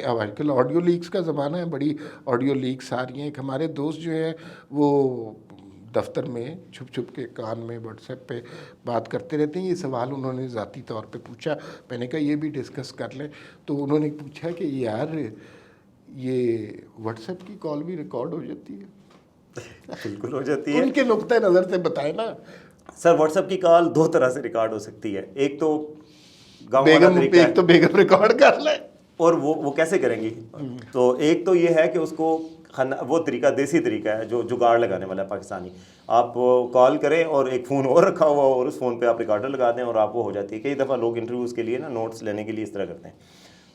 اب آج کل آڈیو لیکس کا زمانہ ہے، بڑی آڈیو لیکس آ رہی ہیں. ایک ہمارے دوست جو ہیں وہ دفتر میں چھپ چھپ کے کان میں واٹس ایپ پہ بات کرتے رہتے ہیں. یہ سوال انہوں نے ذاتی طور پہ پوچھا، میں نے کہا یہ بھی ڈسکس کر لیں. تو انہوں نے پوچھا کہ یار یہ واٹس ایپ کی کال بھی ریکارڈ ہو جاتی ہے؟ بالکل ہو جاتی ہے. ان کے نقطۂ نظر سے بتائیں نا. سر واٹس ایپ کی کال دو طرح سے ریکارڈ ہو سکتی ہے. ایک تو گاؤں والا بیگم طریقہ ہے، ایک تو بیگم ریکارڈ کر لیں. اور وہ کیسے کریں گی؟ تو ایک تو یہ ہے کہ اس کو وہ طریقہ دیسی طریقہ ہے جو جگاڑ لگانے والا ہے پاکستانی. آپ کال کریں اور ایک فون اور رکھا ہوا اور اس فون پہ آپ ریکارڈر لگا دیں اور آپ وہ ہو جاتی ہے. کئی دفعہ لوگ انٹرویوز کے لیے نا نوٹس لینے کے لیے اس طرح کرتے ہیں.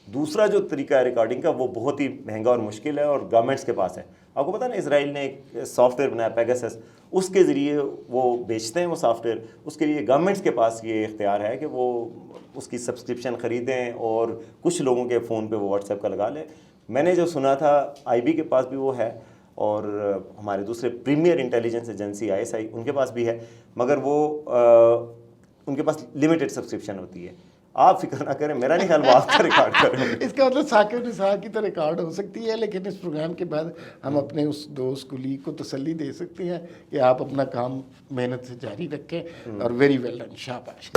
دوسرا جو طریقہ ہے ریکارڈنگ کا وہ بہت ہی مہنگا اور مشکل ہے اور گورنمنٹس کے پاس ہے. آپ کو پتہ نا اسرائیل نے ایک سافٹ ویئر بنایا پیگاسس، اس کے ذریعے وہ بیچتے ہیں وہ سافٹ ویئر. اس کے لیے گورنمنٹس کے پاس یہ اختیار ہے کہ وہ اس کی سبسکرپشن خریدیں اور کچھ لوگوں کے فون پہ وہ واٹس ایپ کا لگا لیں. میں نے جو سنا تھا آئی بی کے پاس بھی وہ ہے اور ہمارے دوسرے premier intelligence agency I S I ان کے پاس بھی ہے، مگر وہ ان کے پاس لمیٹڈ سبسکرپشن ہوتی ہے. آپ فکر نہ کریں، میرا نہیں خیال وہ آپ کا ریکارڈ کریں گے. اس کا مطلب ثاقب نثار کی تو ریکارڈ ہو سکتی ہے، لیکن اس پروگرام کے بعد ہم اپنے اس دوست کولیگ کو تسلی دے سکتے ہیں کہ آپ اپنا کام محنت سے جاری رکھیں اور ویری ویل ڈن، شاباش.